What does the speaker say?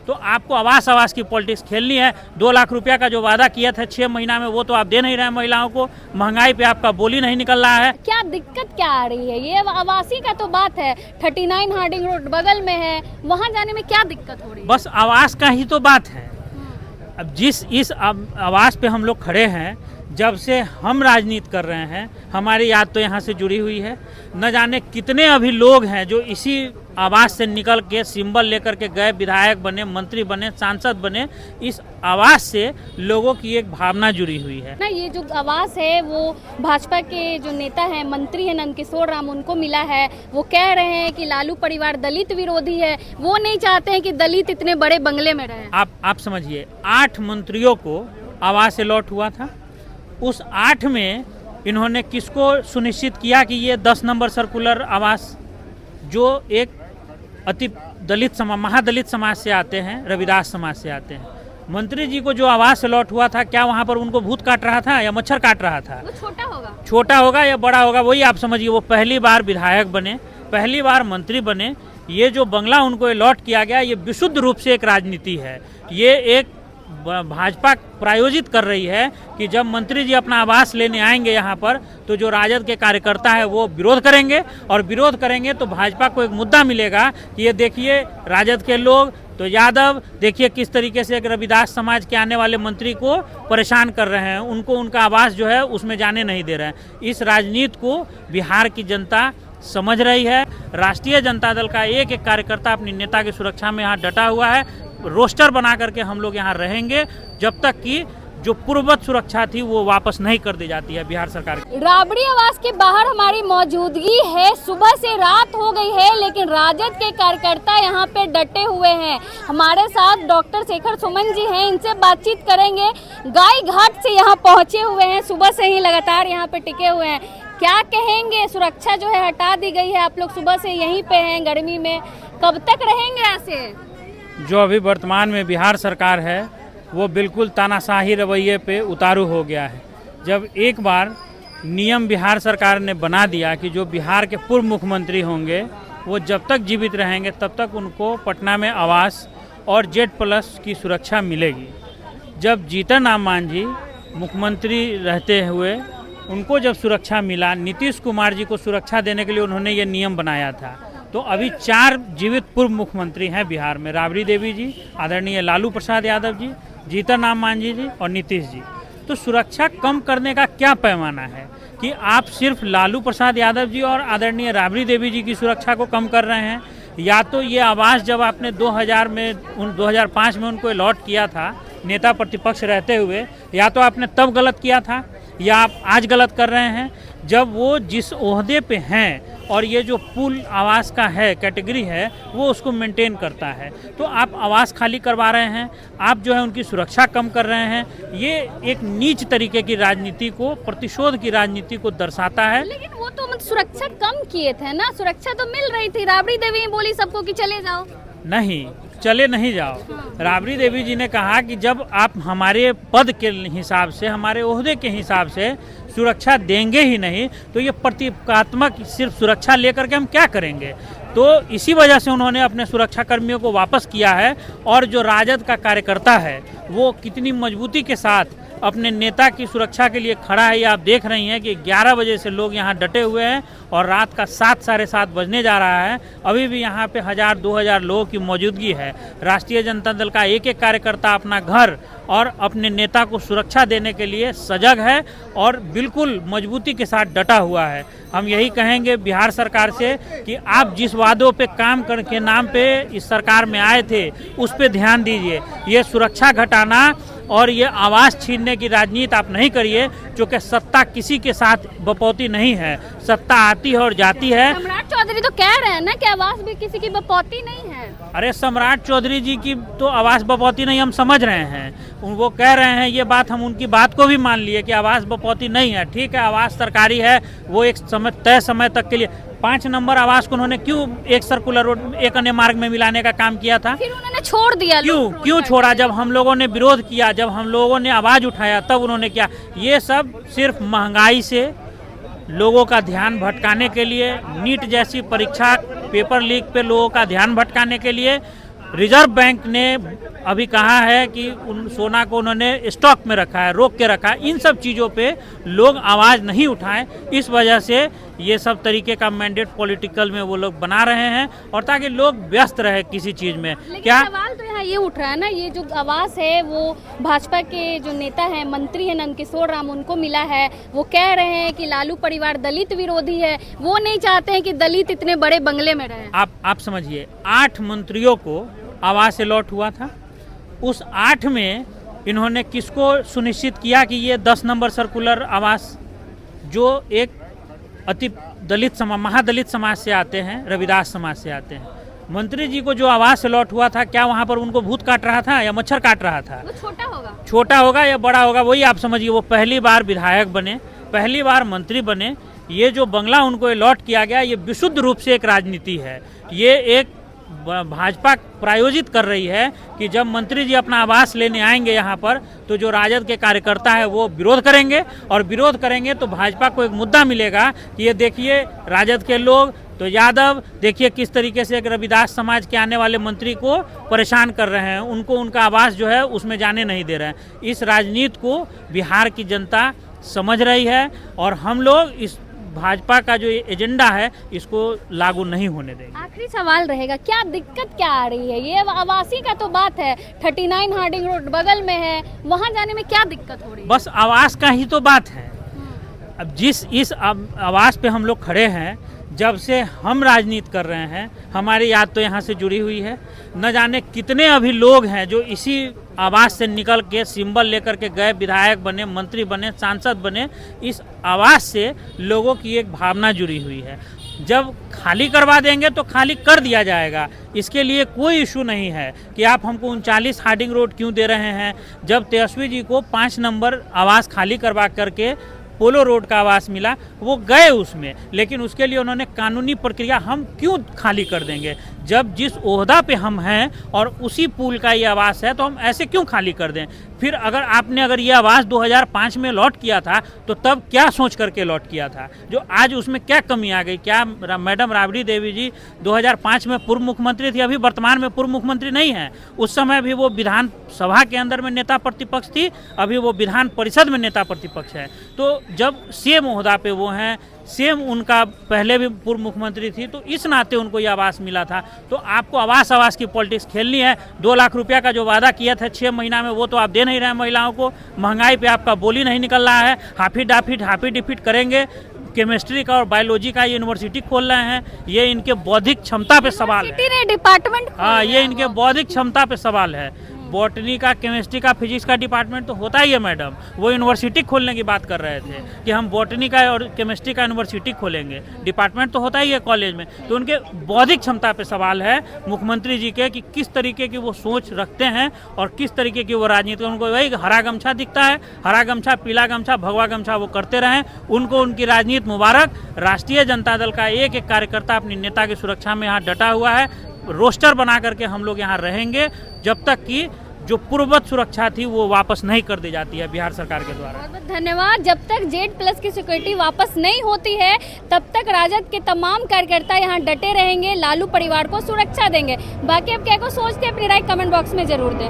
तो आपको आवास आवास की पॉलिटिक्स खेलनी है। 2 लाख रुपया का जो वादा किया था 6 महीना में, वो तो आप दे नहीं रहे हैं महिलाओं को। महंगाई पे आपका बोली नहीं निकल रहा है। क्या दिक्कत क्या आ रही है? ये आवासी का तो बात है, 39 हार्डिंग रोड बगल में है, वहाँ जाने में क्या दिक्कत हो रही है? बस आवास का ही तो बात है। अब इस आवास पे हम लोग खड़े हैं, जब से हम राजनीति कर रहे हैं हमारी याद तो यहाँ से जुड़ी हुई है। न जाने कितने अभी लोग हैं जो इसी आवास से निकल के सिंबल लेकर के गए, विधायक बने, मंत्री बने, सांसद बने। इस आवास से लोगों की एक भावना जुड़ी हुई है ना। ये जो आवास है वो भाजपा के जो नेता हैं, मंत्री हैं नंदकिशोर राम, उनको मिला है। वो कह रहे हैं कि लालू परिवार दलित विरोधी है, वो नहीं चाहते हैं कि दलित इतने बड़े बंगले में रहे। आप समझिए, 8 मंत्रियों को आवास अलॉट हुआ था। उस 8 में इन्होंने किसको सुनिश्चित किया कि ये 10 नंबर सर्कुलर आवास, जो एक अति दलित महादलित समाज से आते हैं, रविदास समाज से आते हैं, मंत्री जी को जो आवास अलॉट हुआ था, क्या वहाँ पर उनको भूत काट रहा था या मच्छर काट रहा था? वो छोटा होगा या बड़ा होगा, वही आप समझिए। वो पहली बार विधायक बने, पहली बार मंत्री बने। ये जो बंगला उनको अलॉट किया गया, ये विशुद्ध रूप से एक राजनीति है। ये एक भाजपा प्रायोजित कर रही है कि जब मंत्री जी अपना आवास लेने आएंगे यहाँ पर, तो जो राजद के कार्यकर्ता है वो विरोध करेंगे, और विरोध करेंगे तो भाजपा को एक मुद्दा मिलेगा कि ये देखिए राजद के लोग तो यादव, देखिए किस तरीके से एक रविदास समाज के आने वाले मंत्री को परेशान कर रहे हैं, उनको उनका आवास जो है उसमें जाने नहीं दे रहे हैं। इस राजनीति को बिहार की जनता समझ रही है। राष्ट्रीय जनता दल का एक एक कार्यकर्ता अपनी नेता की सुरक्षा में यहाँ डटा हुआ है। रोस्टर बना करके हम लोग यहाँ रहेंगे जब तक कि जो पूर्ववत सुरक्षा थी वो वापस नहीं कर दी जाती है बिहार सरकार की। राबड़ी आवास के बाहर हमारी मौजूदगी है। सुबह से रात हो गई है, लेकिन राजद के कार्यकर्ता यहाँ पे डटे हुए हैं। हमारे साथ डॉक्टर शेखर सुमन जी हैं, इनसे बातचीत करेंगे। गाय घाट से यहाँ पहुँचे हुए हैं, सुबह से ही लगातार यहाँ पे टिके हुए हैं। क्या कहेंगे? सुरक्षा जो है हटा दी गई है, आप लोग सुबह से यहीं पे हैं गर्मी में, कब तक रहेंगे ऐसे? जो अभी वर्तमान में बिहार सरकार है वो बिल्कुल तानाशाही रवैये पे उतारू हो गया है। जब एक बार नियम बिहार सरकार ने बना दिया कि जो बिहार के पूर्व मुख्यमंत्री होंगे वो जब तक जीवित रहेंगे तब तक उनको पटना में आवास और Z+ की सुरक्षा मिलेगी। जब जीतन राम मांझी मुख्यमंत्री रहते हुए उनको जब सुरक्षा मिला, नीतीश कुमार जी को सुरक्षा देने के लिए उन्होंने ये नियम बनाया था। तो अभी 4 जीवित पूर्व मुख्यमंत्री हैं बिहार में, राबड़ी देवी जी, आदरणीय लालू प्रसाद यादव जी, जीतन राम मांझी जी और नीतीश जी। तो सुरक्षा कम करने का क्या पैमाना है कि आप सिर्फ लालू प्रसाद यादव जी और आदरणीय राबड़ी देवी जी की सुरक्षा को कम कर रहे हैं? या तो ये आवास जब आपने 2005 में उनको अलॉट किया था नेता प्रतिपक्ष रहते हुए, या तो आपने तब गलत किया था या आप आज गलत कर रहे हैं जब वो जिस ओहदे पे हैं, और ये जो पूल आवास का है कैटेगरी है वो उसको मेंटेन करता है। तो आप आवास खाली करवा रहे हैं, आप जो है उनकी सुरक्षा कम कर रहे हैं। ये एक नीच तरीके की राजनीति को, प्रतिशोध की राजनीति को दर्शाता है। लेकिन वो तो सुरक्षा कम किए थे ना, सुरक्षा तो मिल रही थी। राबड़ी देवी बोली सबको कि चले जाओ। नहीं, चले नहीं जाओ। राबड़ी देवी जी ने कहा कि जब आप हमारे पद के हिसाब से, हमारे ओहदे के हिसाब से सुरक्षा देंगे ही नहीं तो ये प्रतीकात्मक सिर्फ सुरक्षा लेकर के हम क्या करेंगे। तो इसी वजह से उन्होंने अपने सुरक्षा कर्मियों को वापस किया है। और जो राजद का कार्यकर्ता है वो कितनी मजबूती के साथ अपने नेता की सुरक्षा के लिए खड़ा है, ये आप देख रही हैं कि 11 बजे से लोग यहाँ डटे हुए हैं और रात का 7 साढ़े 7 बजने जा रहा है। अभी भी यहाँ पे 1000-2000 लोगों की मौजूदगी है। राष्ट्रीय जनता दल का एक एक कार्यकर्ता अपना घर और अपने नेता को सुरक्षा देने के लिए सजग है और बिल्कुल मजबूती के साथ डटा हुआ है। हम यही कहेंगे बिहार सरकार से कि आप जिस वादों पे काम करके नाम पे इस सरकार में आए थे उस पे ध्यान दीजिए। ये सुरक्षा घटाना और ये आवास छीनने की राजनीति आप नहीं करिए, क्योंकि सत्ता किसी के साथ बपौती नहीं है, सत्ता आती है और जाती है। सम्राट चौधरी तो कह रहे हैं ना कि आवास भी किसी की बपौती नहीं है। अरे सम्राट चौधरी जी की तो आवास बपौती नहीं, हम समझ रहे हैं। वो कह रहे हैं ये बात, हम उनकी बात को भी मान लिए कि आवास बपौती नहीं है। ठीक है, आवास सरकारी है, वो एक तय समय तक के लिए 5 नंबर आवास को उन्होंने क्यों एक सर्कुलर रोड एक अन्य मार्ग में मिलाने का काम किया था? फिर उन्होंने छोड़ दिया। क्यों छोड़ा? जब हम लोगों ने विरोध किया, जब हम लोगों ने आवाज उठाया, तब उन्होंने किया। ये सब सिर्फ महंगाई से लोगों का ध्यान भटकाने के लिए, नीट जैसी परीक्षा पेपर लीक पे लोगों का ध्यान भटकाने के लिए, रिजर्व बैंक ने अभी कहा है कि उन सोना को उन्होंने स्टॉक में रखा है, रोक के रखा है। इन सब चीज़ों पे लोग आवाज़ नहीं उठाएं, इस वजह से ये सब तरीके का मैंडेट पॉलिटिकल में वो लोग बना रहे हैं, और ताकि लोग व्यस्त रहे किसी चीज़ में। क्या सवाल तो यहाँ ये उठ रहा है ना, ये जो आवास है वो भाजपा के जो नेता हैं, मंत्री हैं नंदकिशोर राम, उनको मिला है। वो कह रहे हैं कि लालू परिवार दलित विरोधी है, वो नहीं चाहते हैं कि दलित इतने बड़े बंगले में रहे। आप समझिए, 8 मंत्रियों को आवास अलॉट हुआ था। उस 8 में इन्होंने किसको सुनिश्चित किया कि ये 10 नंबर सर्कुलर आवास, जो एक अति दलित महादलित समाज से आते हैं, रविदास समाज से आते हैं, मंत्री जी को जो आवास अलॉट हुआ था, क्या वहाँ पर उनको भूत काट रहा था या मच्छर काट रहा था? वो छोटा होगा या बड़ा होगा, वही आप समझिए। वो पहली बार विधायक बने, पहली बार मंत्री बने। ये जो बंगला उनको अलॉट किया गया, ये विशुद्ध रूप से एक राजनीति है। ये एक भाजपा प्रायोजित कर रही है कि जब मंत्री जी अपना आवास लेने आएंगे यहाँ पर, तो जो राजद के कार्यकर्ता है वो विरोध करेंगे, और विरोध करेंगे तो भाजपा को एक मुद्दा मिलेगा कि ये देखिए राजद के लोग, तो यादव देखिए किस तरीके से एक रविदास समाज के आने वाले मंत्री को परेशान कर रहे हैं, उनको उनका आवास जो है उसमें जाने नहीं दे रहे हैं। इस राजनीति को बिहार की जनता समझ रही है, और हम लोग इस भाजपा का जो एजेंडा है इसको लागू नहीं होने देंगे। आखिरी सवाल रहेगा, क्या दिक्कत क्या आ रही है? ये आवासी का तो बात है, 39 हार्डिंग रोड बगल में है, वहाँ जाने में क्या दिक्कत हो रही है? बस आवास का ही तो बात है। अब इस आवास पे हम लोग खड़े हैं, जब से हम राजनीति कर रहे हैं, हमारी याद तो यहाँ से जुड़ी हुई है। न जाने कितने अभी लोग हैं जो इसी आवास से निकल के सिंबल लेकर के गए, विधायक बने, मंत्री बने, सांसद बने। इस आवास से लोगों की एक भावना जुड़ी हुई है। जब खाली करवा देंगे तो खाली कर दिया जाएगा, इसके लिए कोई इशू नहीं है कि आप हमको 39 हार्डिंग रोड क्यों दे रहे हैं। जब तेजस्वी जी को 5 नंबर आवास खाली करवा करके पोलो रोड का आवास मिला, वो गए उसमें, लेकिन उसके लिए उन्होंने कानूनी प्रक्रिया, हम क्यों खाली कर देंगे? जब जिस ओहदा पे हम हैं और उसी पुल का ये आवास है, तो हम ऐसे क्यों खाली कर दें? फिर अगर ये आवास 2005 में लॉट किया था, तो तब क्या सोच करके लॉट किया था, जो आज उसमें क्या कमी आ गई? क्या मैडम राबड़ी देवी जी 2005 में पूर्व मुख्यमंत्री थी, अभी वर्तमान में पूर्व मुख्यमंत्री नहीं है? उस समय भी वो विधान सभा के अंदर में नेता प्रतिपक्ष थी, अभी वो विधान परिषद में नेता प्रतिपक्ष है। तो जब सेम ओहदा पे वो हैं, सेम उनका पहले भी पूर्व मुख्यमंत्री थी, तो इस नाते उनको ये आवास मिला था। तो आपको आवास की पॉलिटिक्स खेलनी है। 2 लाख रुपया का जो वादा किया था 6 महीना में, वो तो आप दे नहीं रहे हैं महिलाओं को। महंगाई पे आपका बोली नहीं निकल रहा है। हाफी डिफिट करेंगे। केमिस्ट्री का और बायोलॉजी का यूनिवर्सिटी खोल रहे हैं, ये इनके बौद्धिक क्षमता पे सवाल है। डिपार्टमेंट, हाँ, ये इनके बौद्धिक क्षमता पे सवाल है। बॉटनी का, केमिस्ट्री का, फिजिक्स का डिपार्टमेंट तो होता ही है मैडम। वो यूनिवर्सिटी खोलने की बात कर रहे थे कि हम बॉटनी का और केमिस्ट्री का यूनिवर्सिटी खोलेंगे, डिपार्टमेंट तो होता ही है कॉलेज में। तो उनके बौद्धिक क्षमता पे सवाल है मुख्यमंत्री जी के, कि किस तरीके की वो सोच रखते हैं और किस तरीके की वो राजनीति। उनको वही हरा गमछा दिखता है, हरा गमछा, पीला गमछा, भगवा गमछा वो करते रहें। उनको उनकी राजनीति मुबारक। राष्ट्रीय जनता दल का एक एक कार्यकर्ता अपनी नेता की सुरक्षा में यहाँ डटा हुआ है। रोस्टर बना करके हम लोग यहाँ रहेंगे जब तक कि जो पूर्ववत सुरक्षा थी वो वापस नहीं कर दी जाती है बिहार सरकार के द्वारा। बहुत बहुत धन्यवाद। जब तक Z+ की सिक्योरिटी वापस नहीं होती है, तब तक राजद के तमाम कार्यकर्ता यहाँ डटे रहेंगे, लालू परिवार को सुरक्षा देंगे। बाकी अब क्या को सोचते हैं, अपनी राय कमेंट बॉक्स में जरूर दें।